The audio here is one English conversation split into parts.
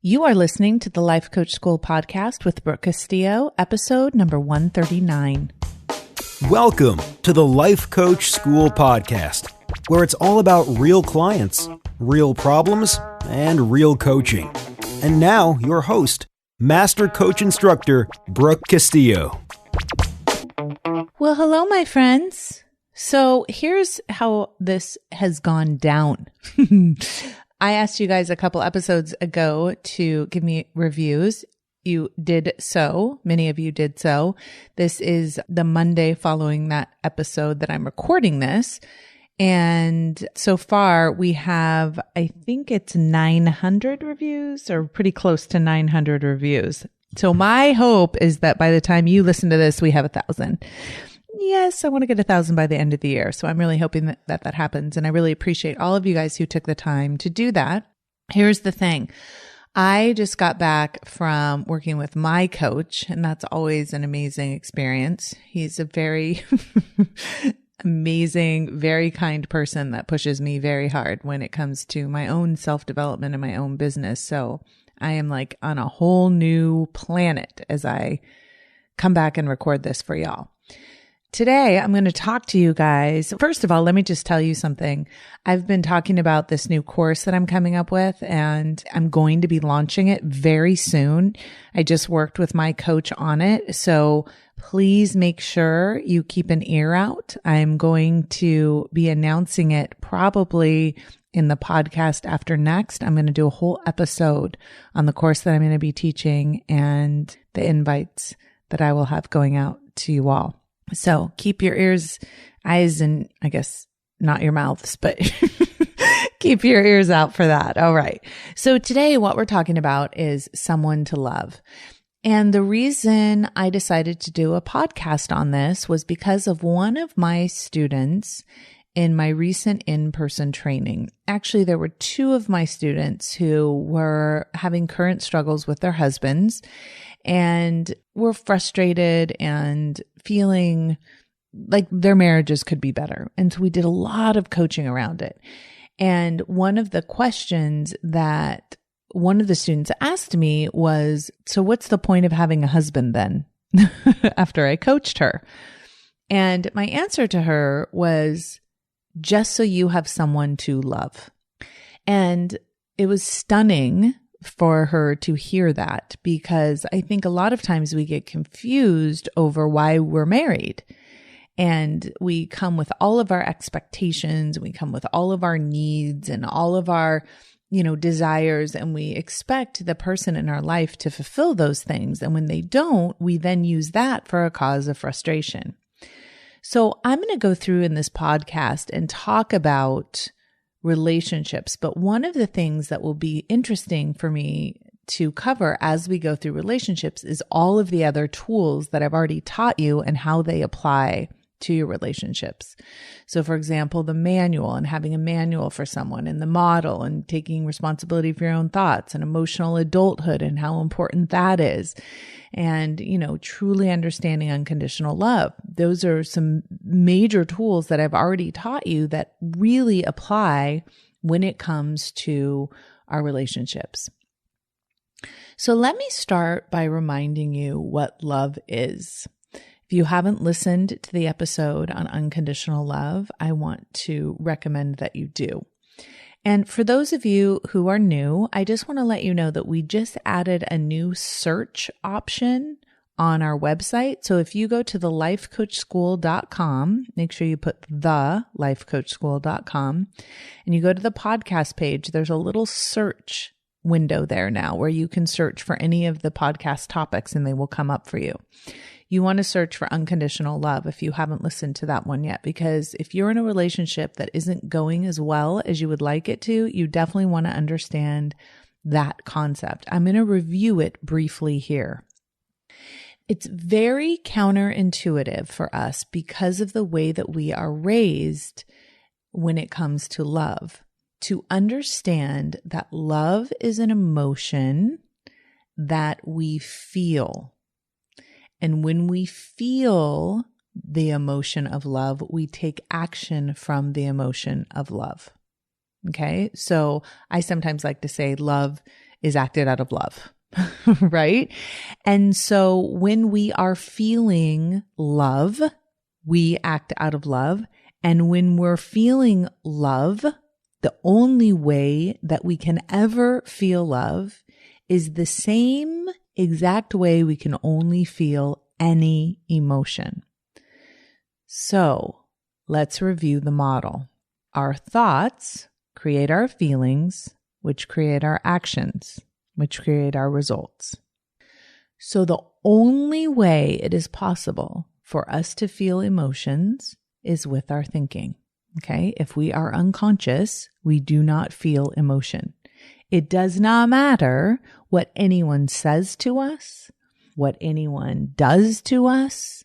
You are listening to the Life Coach School podcast with Brooke Castillo, episode number 139. Welcome to the Life Coach School podcast, where it's all about real clients, real problems, and real coaching. And now, your host, Master Coach Instructor, Brooke Castillo. Well, hello, my friends. So here's how this has gone down. I asked you guys a couple episodes ago to give me reviews. You did so. Many of you did so. This is the Monday following that episode that I'm recording this. And so far we have, I think it's 900 reviews or pretty close to 900 reviews. So my hope is that by the time you listen to this, we have 1,000. Yes, I want to get 1,000 by the end of the year. So I'm really hoping that happens. And I really appreciate all of you guys who took the time to do that. Here's the thing. I just got back from working with my coach, and that's always an amazing experience. He's a very amazing, very kind person that pushes me very hard when it comes to my own self-development and my own business. So I am like on a whole new planet as I come back and record this for y'all. Today, I'm going to talk to you guys. First of all, let me just tell you something. I've been talking about this new course that I'm coming up with, and I'm going to be launching it very soon. I just worked with my coach on it. So please make sure you keep an ear out. I'm going to be announcing it probably in the podcast after next. I'm going to do a whole episode on the course that I'm going to be teaching and the invites that I will have going out to you all. So keep your ears, eyes, and I guess not your mouths, but keep your ears out for that. All right. So today what we're talking about is someone to love. And the reason I decided to do a podcast on this was because of one of my students in my recent in-person training. Actually, there were two of my students who were having current struggles with their husbands and were frustrated and feeling like their marriages could be better. And so we did a lot of coaching around it. And one of the questions that one of the students asked me was, so what's the point of having a husband then? After I coached her. And my answer to her was, just so you have someone to love. And it was stunning for her to hear that, because I think a lot of times we get confused over why we're married. And we come with all of our expectations, we come with all of our needs and all of our, desires, and we expect the person in our life to fulfill those things. And when they don't, we then use that for a cause of frustration. So I'm going to go through in this podcast and talk about relationships. But one of the things that will be interesting for me to cover as we go through relationships is all of the other tools that I've already taught you and how they apply to your relationships. So for example, the manual and having a manual for someone, and the model and taking responsibility for your own thoughts, and emotional adulthood and how important that is. And, truly understanding unconditional love. Those are some major tools that I've already taught you that really apply when it comes to our relationships. So let me start by reminding you what love is. If you haven't listened to the episode on unconditional love, I want to recommend that you do. And for those of you who are new, I just want to let you know that we just added a new search option on our website. So if you go to thelifecoachschool.com, make sure you put thelifecoachschool.com, and you go to the podcast page, there's a little search window there now where you can search for any of the podcast topics and they will come up for you. You want to search for unconditional love if you haven't listened to that one yet, because if you're in a relationship that isn't going as well as you would like it to, you definitely want to understand that concept. I'm going to review it briefly here. It's very counterintuitive for us because of the way that we are raised when it comes to love, to understand that love is an emotion that we feel. And when we feel the emotion of love, we take action from the emotion of love. Okay. So I sometimes like to say love is acted out of love, right? And so when we are feeling love, we act out of love. And when we're feeling love, the only way that we can ever feel love is the same exact way we can only feel any emotion. So let's review the model. Our thoughts create our feelings, which create our actions, which create our results. So the only way it is possible for us to feel emotions is with our thinking. Okay? If we are unconscious, we do not feel emotion. It does not matter what anyone says to us, what anyone does to us,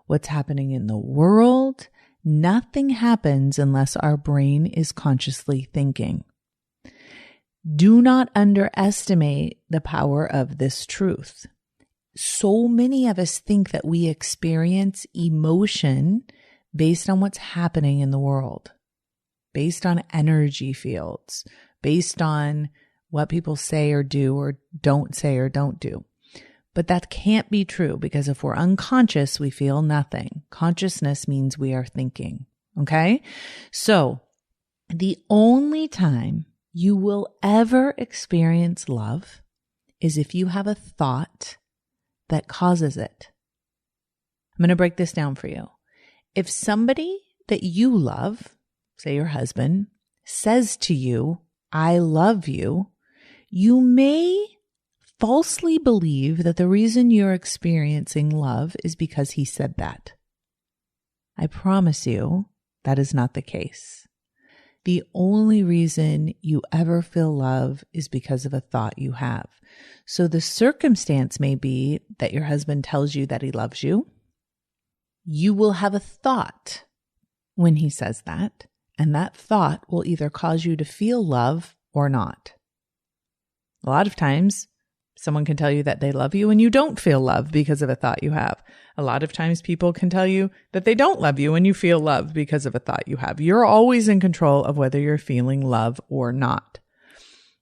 what's happening in the world. Nothing happens unless our brain is consciously thinking. Do not underestimate the power of this truth. So many of us think that we experience emotion based on what's happening in the world, based on energy fields, based on what people say or do or don't say or don't do. But that can't be true because if we're unconscious, we feel nothing. Consciousness means we are thinking. Okay? So the only time you will ever experience love is if you have a thought that causes it. I'm going to break this down for you. If somebody that you love, say your husband, says to you, I love you, you may falsely believe that the reason you're experiencing love is because he said that. I promise you that is not the case. The only reason you ever feel love is because of a thought you have. So the circumstance may be that your husband tells you that he loves you. You will have a thought when he says that, and that thought will either cause you to feel love or not. A lot of times, someone can tell you that they love you and you don't feel love because of a thought you have. A lot of times people can tell you that they don't love you and you feel love because of a thought you have. You're always in control of whether you're feeling love or not.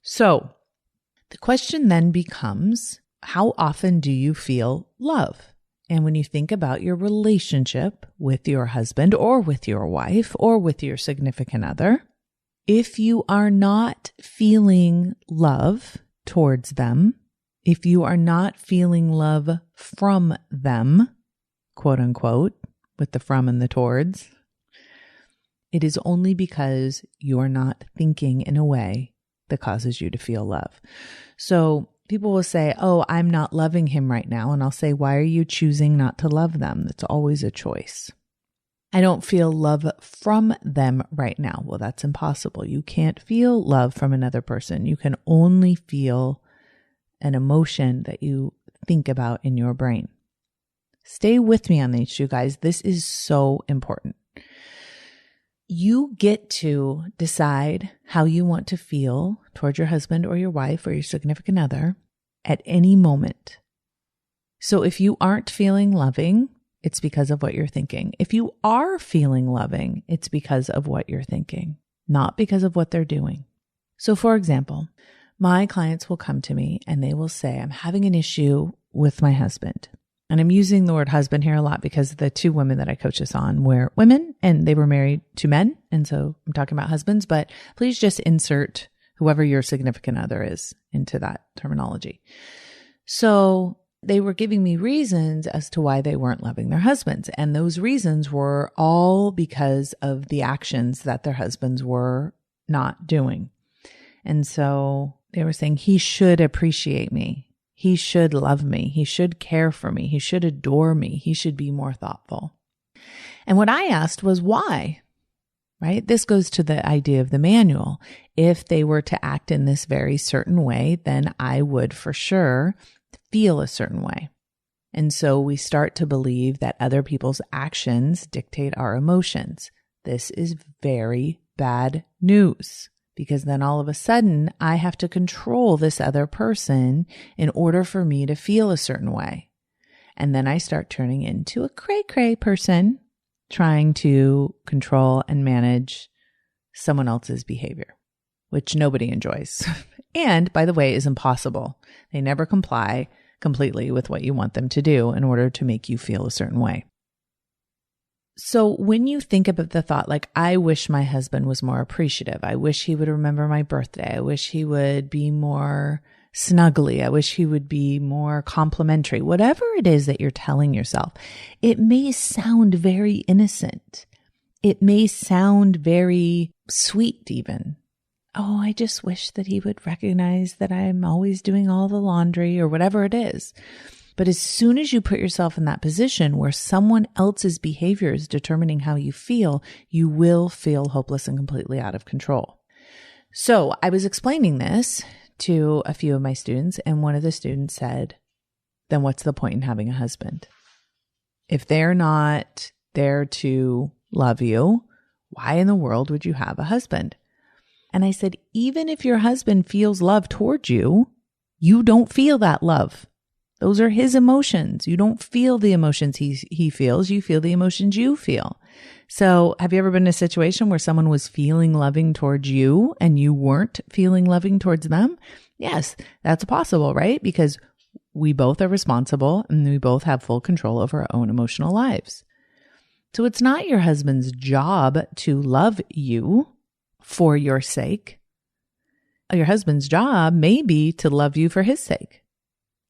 So the question then becomes, how often do you feel love? And when you think about your relationship with your husband or with your wife or with your significant other, if you are not feeling love towards them, if you are not feeling love from them, quote unquote, with the from and the towards, it is only because you are not thinking in a way that causes you to feel love. So people will say, oh, I'm not loving him right now. And I'll say, why are you choosing not to love them? That's always a choice. I don't feel love from them right now. Well, that's impossible. You can't feel love from another person. You can only feel an emotion that you think about in your brain. Stay with me on these, you guys. This is so important. You get to decide how you want to feel towards your husband or your wife or your significant other at any moment. So if you aren't feeling loving, it's because of what you're thinking. If you are feeling loving, it's because of what you're thinking, not because of what they're doing. So for example, my clients will come to me and they will say, I'm having an issue with my husband. And I'm using the word husband here a lot because the two women that I coach this on were women and they were married to men. And so I'm talking about husbands, but please just insert whoever your significant other is into that terminology. So they were giving me reasons as to why they weren't loving their husbands. And those reasons were all because of the actions that their husbands were not doing. And so they were saying, he should appreciate me. He should love me. He should care for me. He should adore me. He should be more thoughtful. And what I asked was why, right? This goes to the idea of the manual. If they were to act in this very certain way, then I would for sure feel a certain way. And so we start to believe that other people's actions dictate our emotions. This is very bad news. Because then all of a sudden, I have to control this other person in order for me to feel a certain way. And then I start turning into a cray-cray person trying to control and manage someone else's behavior, which nobody enjoys. And, by the way, is impossible. They never comply completely with what you want them to do in order to make you feel a certain way. So when you think about the thought, like, I wish my husband was more appreciative. I wish he would remember my birthday. I wish he would be more snuggly. I wish he would be more complimentary. Whatever it is that you're telling yourself, it may sound very innocent. It may sound very sweet even. Oh, I just wish that he would recognize that I'm always doing all the laundry or whatever it is. But as soon as you put yourself in that position where someone else's behavior is determining how you feel, you will feel hopeless and completely out of control. So I was explaining this to a few of my students, and one of the students said, then what's the point in having a husband? If they're not there to love you, why in the world would you have a husband? And I said, even if your husband feels love towards you, you don't feel that love. Those are his emotions. You don't feel the emotions he feels. You feel the emotions you feel. So have you ever been in a situation where someone was feeling loving towards you and you weren't feeling loving towards them? Yes, that's possible, right? Because we both are responsible and we both have full control over our own emotional lives. So it's not your husband's job to love you for your sake. Your husband's job may be to love you for his sake.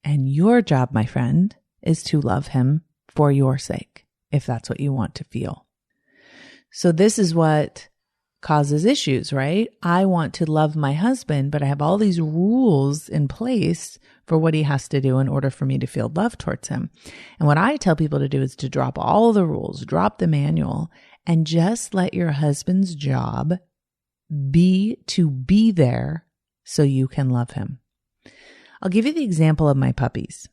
And your job, my friend, is to love him for your sake, if that's what you want to feel. So this is what causes issues, right? I want to love my husband, but I have all these rules in place for what he has to do in order for me to feel love towards him. And what I tell people to do is to drop all the rules, drop the manual, and just let your husband's job be to be there so you can love him. I'll give you the example of my puppies.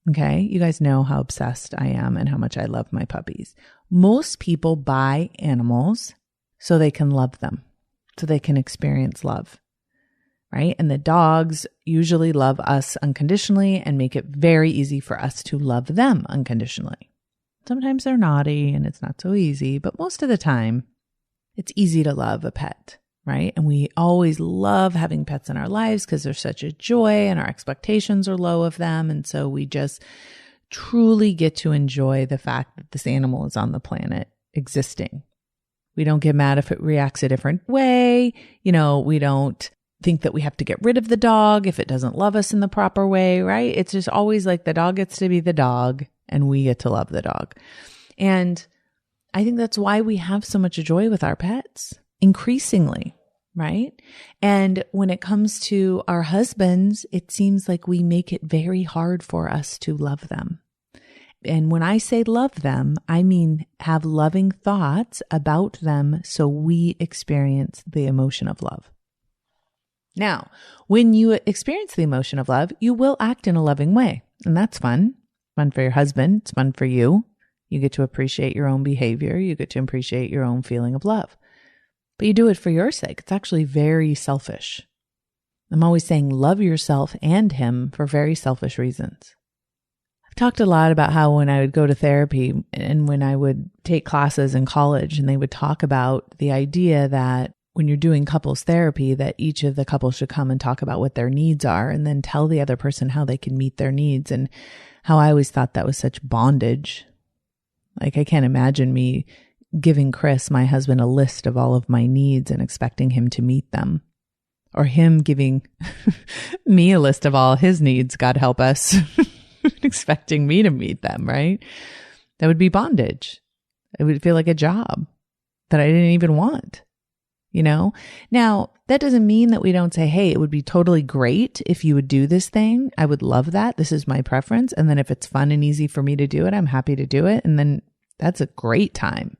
Okay. You guys know how obsessed I am and how much I love my puppies. Most people buy animals so they can love them, so they can experience love, right? And the dogs usually love us unconditionally and make it very easy for us to love them unconditionally. Sometimes they're naughty and it's not so easy, but most of the time it's easy to love a pet. Right? And we always love having pets in our lives because they're such a joy and our expectations are low of them. And so we just truly get to enjoy the fact that this animal is on the planet existing. We don't get mad if it reacts a different way. We don't think that we have to get rid of the dog if it doesn't love us in the proper way, right? It's just always like the dog gets to be the dog and we get to love the dog. And I think that's why we have so much joy with our pets. Increasingly, right? And when it comes to our husbands, it seems like we make it very hard for us to love them. And when I say love them, I mean have loving thoughts about them so we experience the emotion of love. Now, when you experience the emotion of love, you will act in a loving way. And that's fun. Fun for your husband. It's fun for you. You get to appreciate your own behavior. You get to appreciate your own feeling of love. But you do it for your sake. It's actually very selfish. I'm always saying love yourself and him for very selfish reasons. I've talked a lot about how when I would go to therapy and when I would take classes in college and they would talk about the idea that when you're doing couples therapy, that each of the couples should come and talk about what their needs are and then tell the other person how they can meet their needs, and how I always thought that was such bondage. Like, I can't imagine me giving Chris, my husband, a list of all of my needs and expecting him to meet them, or him giving me a list of all his needs, God help us, expecting me to meet them, right? That would be bondage. It would feel like a job that I didn't even want, Now, that doesn't mean that we don't say, hey, it would be totally great if you would do this thing. I would love that. This is my preference. And then if it's fun and easy for me to do it, I'm happy to do it. And then that's a great time.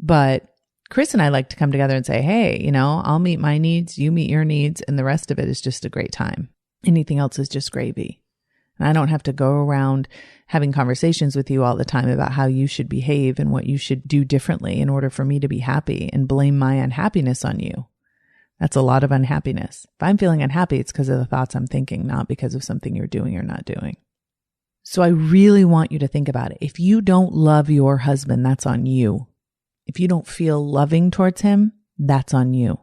But Chris and I like to come together and say, hey, I'll meet my needs, you meet your needs, and the rest of it is just a great time. Anything else is just gravy. And I don't have to go around having conversations with you all the time about how you should behave and what you should do differently in order for me to be happy and blame my unhappiness on you. That's a lot of unhappiness. If I'm feeling unhappy, it's because of the thoughts I'm thinking, not because of something you're doing or not doing. So I really want you to think about it. If you don't love your husband, that's on you. If you don't feel loving towards him, that's on you.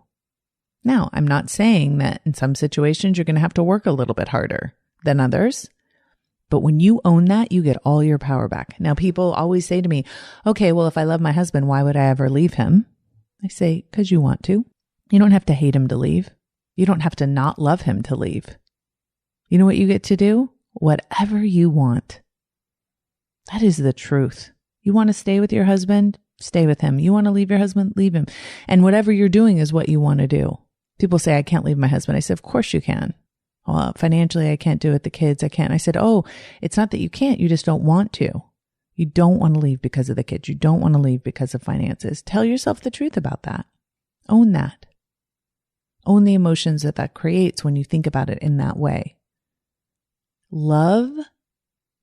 Now, I'm not saying that in some situations you're going to have to work a little bit harder than others, but when you own that, you get all your power back. Now, people always say to me, okay, well, if I love my husband, why would I ever leave him? I say, because you want to. You don't have to hate him to leave. You don't have to not love him to leave. You know what you get to do? Whatever you want. That is the truth. You want to stay with your husband? Stay with him. You want to leave your husband? Leave him. And whatever you're doing is what you want to do. People say, I can't leave my husband. I said, of course you can. Well, financially, I can't do it. The kids, I can't. I said, oh, it's not that you can't. You just don't want to. You don't want to leave because of the kids. You don't want to leave because of finances. Tell yourself the truth about that. Own that. Own the emotions that that creates when you think about it in that way. Love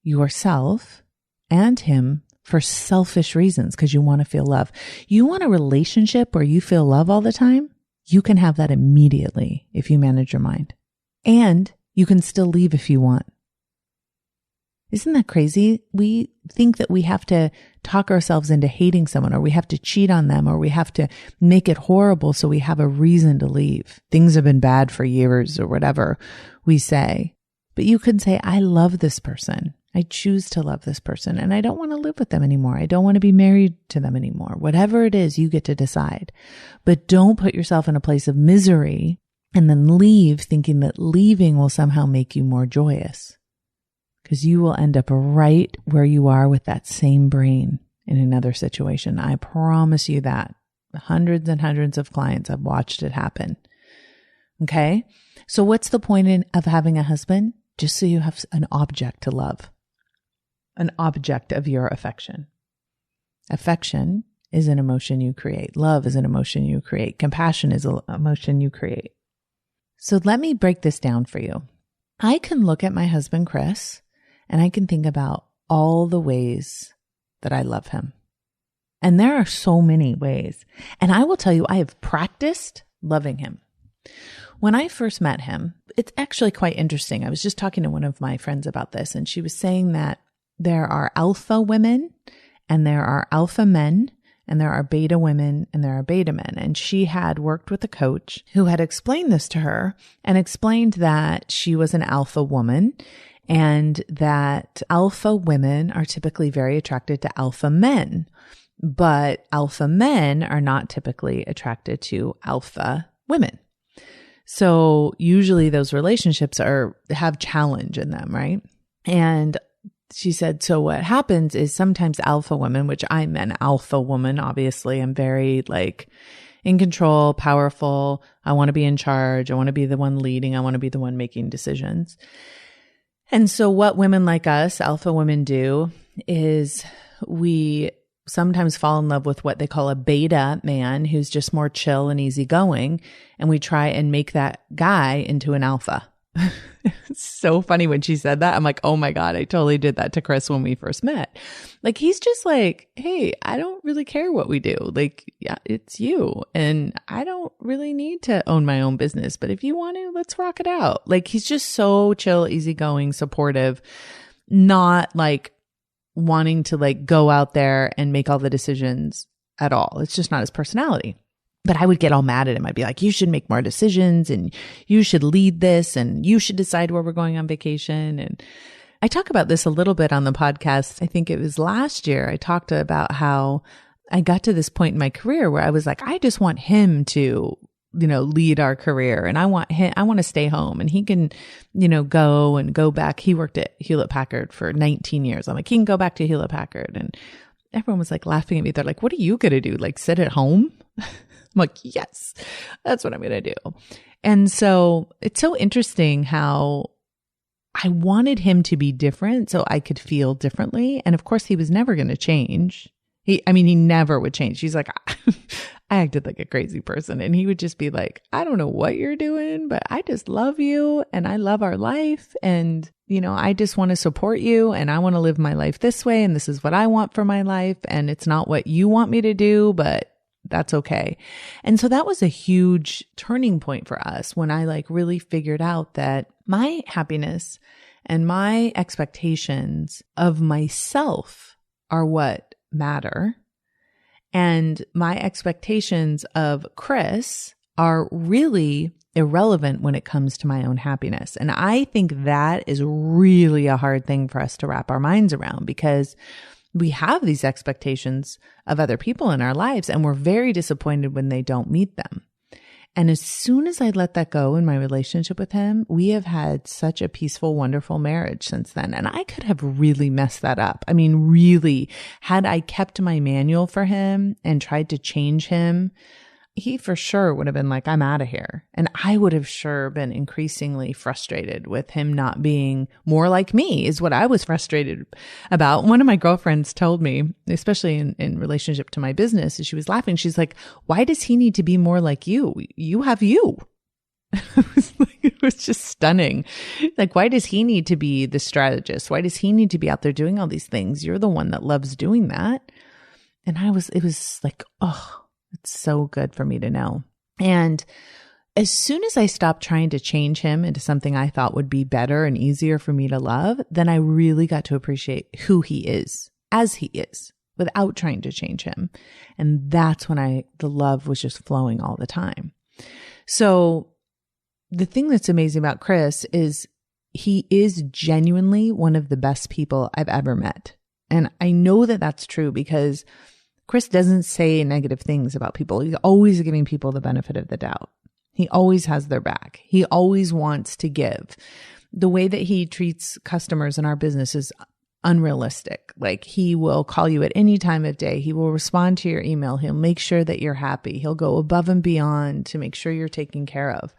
yourself and him for selfish reasons because you want to feel love. You want a relationship where you feel love all the time? You can have that immediately if you manage your mind. And you can still leave if you want. Isn't that crazy? We think that we have to talk ourselves into hating someone, or we have to cheat on them, or we have to make it horrible so we have a reason to leave. Things have been bad for years or whatever we say. But you could say, I love this person. I choose to love this person and I don't want to live with them anymore. I don't want to be married to them anymore. Whatever it is, you get to decide. But don't put yourself in a place of misery and then leave thinking that leaving will somehow make you more joyous. Because you will end up right where you are with that same brain in another situation. I promise you that. Hundreds and hundreds of clients, I've watched it happen. Okay? So what's the point of having a husband? Just so you have an object to love. An object of your affection. Affection is an emotion you create. Love is an emotion you create. Compassion is an emotion you create. So let me break this down for you. I can look at my husband, Chris, and I can think about all the ways that I love him. And there are so many ways. And I will tell you, I have practiced loving him. When I first met him, it's actually quite interesting. I was just talking to one of my friends about this, and she was saying that there are alpha women and there are alpha men and there are beta women and there are beta men. And she had worked with a coach who had explained this to her and explained that she was an alpha woman and that alpha women are typically very attracted to alpha men, but alpha men are not typically attracted to alpha women. So usually those relationships have challenge in them, right? And she said, so what happens is sometimes alpha women, which I'm an alpha woman, obviously, I'm very in control, powerful. I want to be in charge. I want to be the one leading. I want to be the one making decisions. And so what women like us, alpha women, do is we sometimes fall in love with what they call a beta man who's just more chill and easygoing. And we try and make that guy into an alpha. It's so funny when she said that. I'm like, oh my God, I totally did that to Chris when we first met. He's just like, hey, I don't really care what we do. Yeah, it's you. And I don't really need to own my own business. But if you want to, let's rock it out. He's just so chill, easygoing, supportive, not wanting to go out there and make all the decisions at all. It's just not his personality. But I would get all mad at him. I'd be like, you should make more decisions and you should lead this and you should decide where we're going on vacation. And I talk about this a little bit on the podcast. I think it was last year. I talked about how I got to this point in my career where I was like, I just want him to, lead our career. And I want to stay home and he can, go back. He worked at Hewlett Packard for 19 years. I'm like, he can go back to Hewlett Packard. And everyone was laughing at me. They're like, what are you going to do? Sit at home? I'm like, yes, that's what I'm going to do. And so it's so interesting how I wanted him to be different so I could feel differently. And of course, he was never going to change. He never would change. He's like, I acted like a crazy person. And he would just be like, I don't know what you're doing, but I just love you and I love our life. And, I just want to support you and I want to live my life this way. And this is what I want for my life. And it's not what you want me to do, but that's okay. And so that was a huge turning point for us when I really figured out that my happiness and my expectations of myself are what matter. And my expectations of Chris are really irrelevant when it comes to my own happiness. And I think that is really a hard thing for us to wrap our minds around, because we have these expectations of other people in our lives and we're very disappointed when they don't meet them. And as soon as I let that go in my relationship with him, we have had such a peaceful, wonderful marriage since then. And I could have really messed that up. I mean, really, had I kept my manual for him and tried to change him, he for sure would have been like, I'm out of here. And I would have sure been increasingly frustrated with him not being more like me, is what I was frustrated about. One of my girlfriends told me, especially in relationship to my business, she was laughing. She's like, why does he need to be more like you? You have you. It was just stunning. Like, why does he need to be the strategist? Why does he need to be out there doing all these things? You're the one that loves doing that. And it was like, oh, it's so good for me to know. And as soon as I stopped trying to change him into something I thought would be better and easier for me to love, then I really got to appreciate who he is as he is without trying to change him. And that's when the love was just flowing all the time. So the thing that's amazing about Chris is he is genuinely one of the best people I've ever met. And I know that that's true because Chris doesn't say negative things about people. He's always giving people the benefit of the doubt. He always has their back. He always wants to give. The way that he treats customers in our business is unrealistic. Like, he will call you at any time of day. He will respond to your email. He'll make sure that you're happy. He'll go above and beyond to make sure you're taken care of.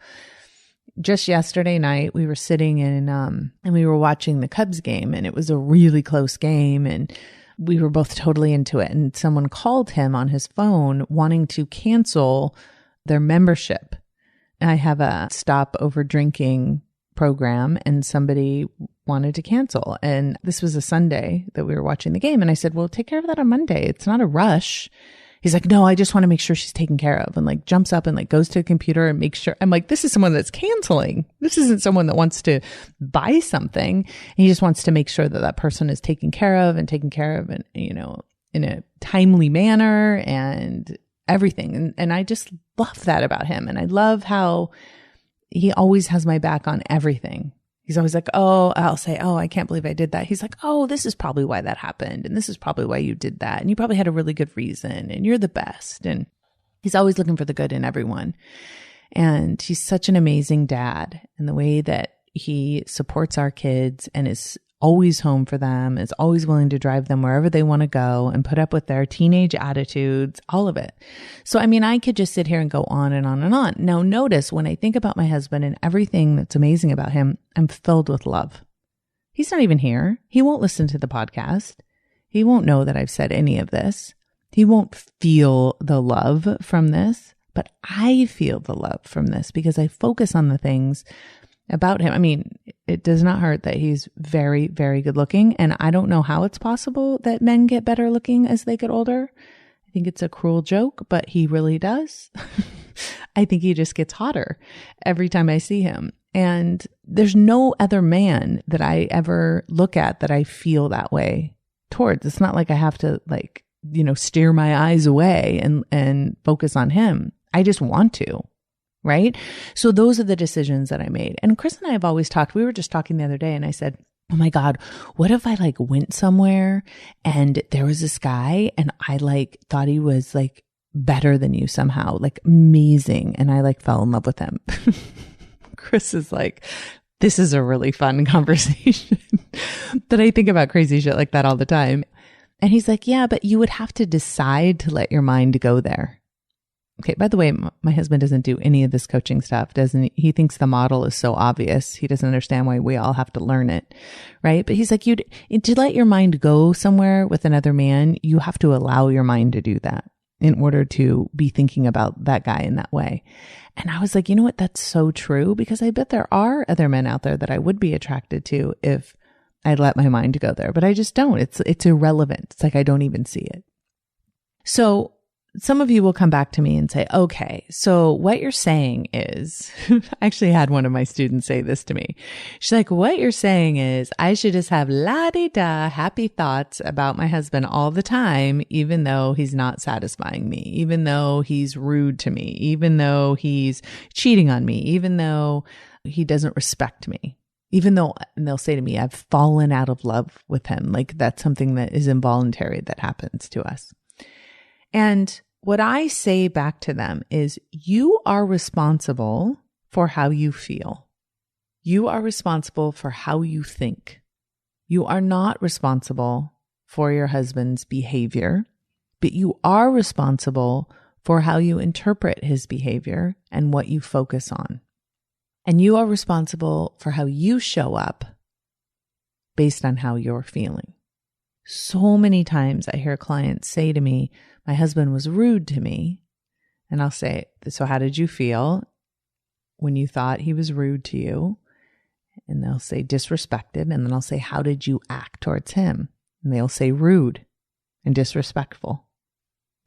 Just yesterday night, we were sitting and we were watching the Cubs game, and it was a really close game, and we were both totally into it. And someone called him on his phone wanting to cancel their membership. I have a stop over drinking program, and somebody wanted to cancel. And this was a Sunday that we were watching the game. And I said, well, take care of that on Monday. It's not a rush. He's like, no, I just want to make sure she's taken care of, and like jumps up and like goes to a computer and makes sure. I'm like, this is someone that's canceling. This isn't someone that wants to buy something. He just wants to make sure that that person is taken care of and in a timely manner and everything. And I just love that about him. And I love how he always has my back on everything. He's always like, oh, I'll say, oh, I can't believe I did that. He's like, oh, this is probably why that happened. And this is probably why you did that. And you probably had a really good reason, and you're the best. And he's always looking for the good in everyone. And he's such an amazing dad. And the way that he supports our kids and is always home for them, is always willing to drive them wherever they want to go and put up with their teenage attitudes, all of it. So, I mean, I could just sit here and go on and on and on. Now, notice when I think about my husband and everything that's amazing about him, I'm filled with love. He's not even here. He won't listen to the podcast. He won't know that I've said any of this. He won't feel the love from this, but I feel the love from this because I focus on the things about him. I mean, it does not hurt that he's very, very good looking. And I don't know how it's possible that men get better looking as they get older. I think it's a cruel joke, but he really does. I think he just gets hotter every time I see him. And there's no other man that I ever look at that I feel that way towards. It's not like I have to steer my eyes away and focus on him. I just want to. Right? So those are the decisions that I made. And Chris and I have always talked. We were just talking the other day and I said, oh my God, what if I went somewhere and there was this guy and I thought he was better than you somehow, amazing. And I fell in love with him. Chris is like, this is a really fun conversation. But I think about crazy shit like that all the time. And he's like, yeah, but you would have to decide to let your mind go there. Okay, by the way, my husband doesn't do any of this coaching stuff, doesn't he? He thinks the model is so obvious. He doesn't understand why we all have to learn it, right? But he's like, to let your mind go somewhere with another man, you have to allow your mind to do that in order to be thinking about that guy in that way. And I was like, you know what? That's so true, because I bet there are other men out there that I would be attracted to if I let my mind go there, but I just don't. It's irrelevant. It's like I don't even see it. So some of you will come back to me and say, okay, so what you're saying is, I actually had one of my students say this to me. She's like, what you're saying is I should just have la-di-da happy thoughts about my husband all the time, even though he's not satisfying me, even though he's rude to me, even though he's cheating on me, even though he doesn't respect me, even though, and they'll say to me, I've fallen out of love with him. Like that's something that is involuntary that happens to us. And what I say back to them is, you are responsible for how you feel. You are responsible for how you think. You are not responsible for your husband's behavior, but you are responsible for how you interpret his behavior and what you focus on. And you are responsible for how you show up based on how you're feeling. So many times I hear clients say to me, my husband was rude to me. And I'll say, so how did you feel when you thought he was rude to you? And they'll say disrespected. And then I'll say, how did you act towards him? And they'll say rude and disrespectful.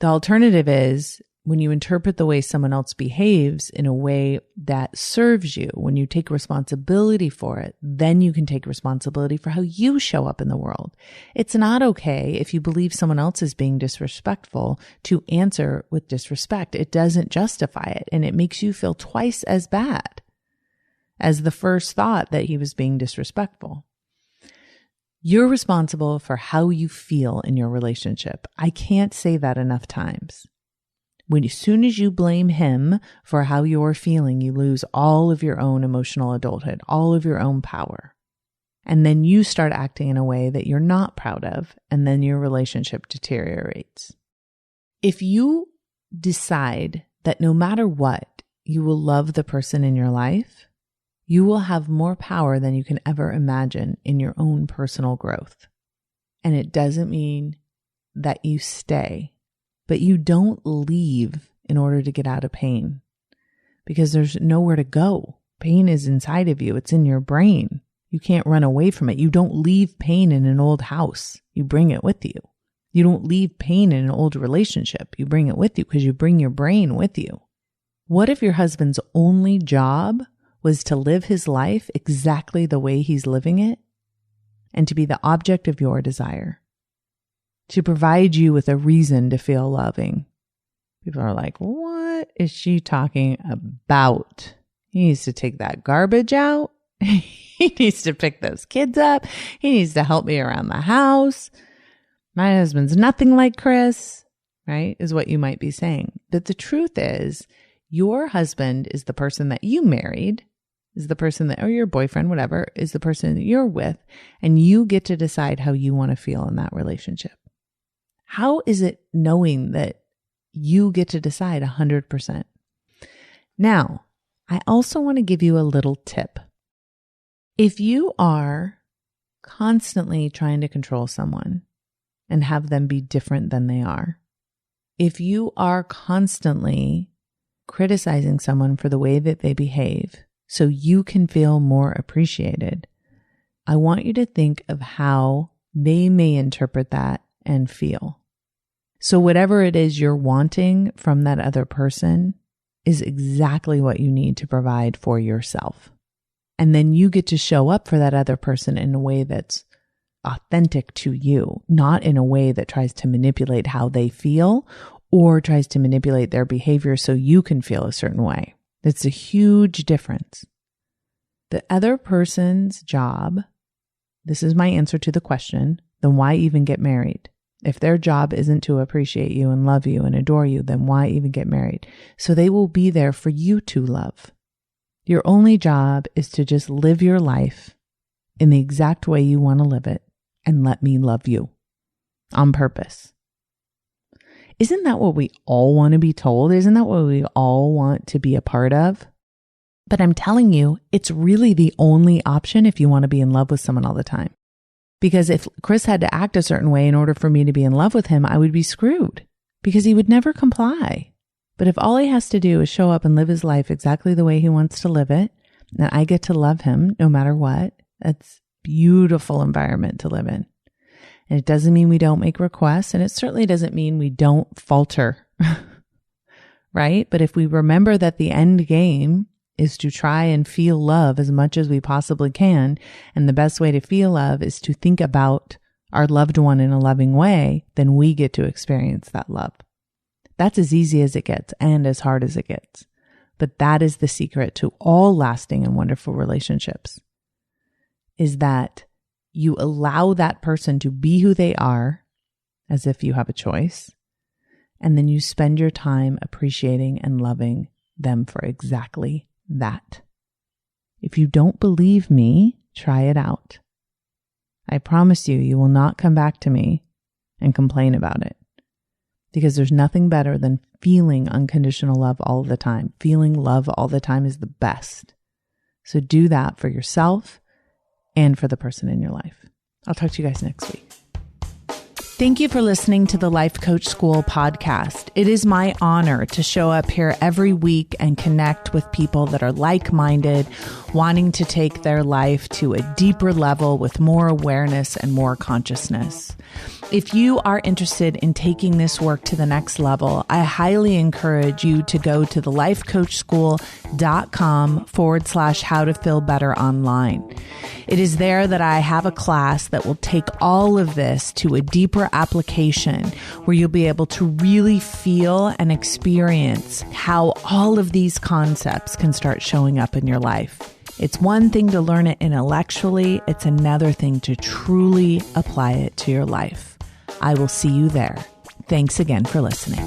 The alternative is, when you interpret the way someone else behaves in a way that serves you, when you take responsibility for it, then you can take responsibility for how you show up in the world. It's not okay if you believe someone else is being disrespectful to answer with disrespect. It doesn't justify it, and it makes you feel twice as bad as the first thought that he was being disrespectful. You're responsible for how you feel in your relationship. I can't say that enough times. As soon as you blame him for how you're feeling, you lose all of your own emotional adulthood, all of your own power. And then you start acting in a way that you're not proud of, and then your relationship deteriorates. If you decide that no matter what, you will love the person in your life, you will have more power than you can ever imagine in your own personal growth. And it doesn't mean that you stay. But you don't leave in order to get out of pain, because there's nowhere to go. Pain is inside of you. It's in your brain. You can't run away from it. You don't leave pain in an old house. You bring it with you. You don't leave pain in an old relationship. You bring it with you because you bring your brain with you. What if your husband's only job was to live his life exactly the way he's living it and to be the object of your desire? To provide you with a reason to feel loving. People are like, what is she talking about? He needs to take that garbage out. He needs to pick those kids up. He needs to help me around the house. My husband's nothing like Chris, right? Is what you might be saying. But the truth is, your husband is the person that you married, is the person that, or your boyfriend, whatever, is the person that you're with, and you get to decide how you want to feel in that relationship. How is it knowing that you get to decide 100%? Now, I also want to give you a little tip. If you are constantly trying to control someone and have them be different than they are, if you are constantly criticizing someone for the way that they behave so you can feel more appreciated, I want you to think of how they may interpret that and feel. So whatever it is you're wanting from that other person is exactly what you need to provide for yourself. And then you get to show up for that other person in a way that's authentic to you, not in a way that tries to manipulate how they feel or tries to manipulate their behavior so you can feel a certain way. It's a huge difference. The other person's job, this is my answer to the question, then why even get married? If their job isn't to appreciate you and love you and adore you, then why even get married? So they will be there for you to love. Your only job is to just live your life in the exact way you want to live it and let me love you on purpose. Isn't that what we all want to be told? Isn't that what we all want to be a part of? But I'm telling you, it's really the only option if you want to be in love with someone all the time. Because if Chris had to act a certain way in order for me to be in love with him, I would be screwed because he would never comply. But if all he has to do is show up and live his life exactly the way he wants to live it, and I get to love him no matter what, that's a beautiful environment to live in. And it doesn't mean we don't make requests, and it certainly doesn't mean we don't falter right? But if we remember that the end game is to try and feel love as much as we possibly can, and the best way to feel love is to think about our loved one in a loving way, then we get to experience that love. That's as easy as it gets and as hard as it gets. But that is the secret to all lasting and wonderful relationships, is that you allow that person to be who they are as if you have a choice. And then you spend your time appreciating and loving them for exactly that. If you don't believe me, try it out. I promise you, you will not come back to me and complain about it, because there's nothing better than feeling unconditional love all the time. Feeling love all the time is the best. So do that for yourself and for the person in your life. I'll talk to you guys next week. Thank you for listening to the Life Coach School podcast. It is my honor to show up here every week and connect with people that are like-minded, wanting to take their life to a deeper level with more awareness and more consciousness. If you are interested in taking this work to the next level, I highly encourage you to go to thelifecoachschool.com/how to feel better online. It is there that I have a class that will take all of this to a deeper application, where you'll be able to really feel and experience how all of these concepts can start showing up in your life. It's one thing to learn it intellectually. It's another thing to truly apply it to your life. I will see you there. Thanks again for listening.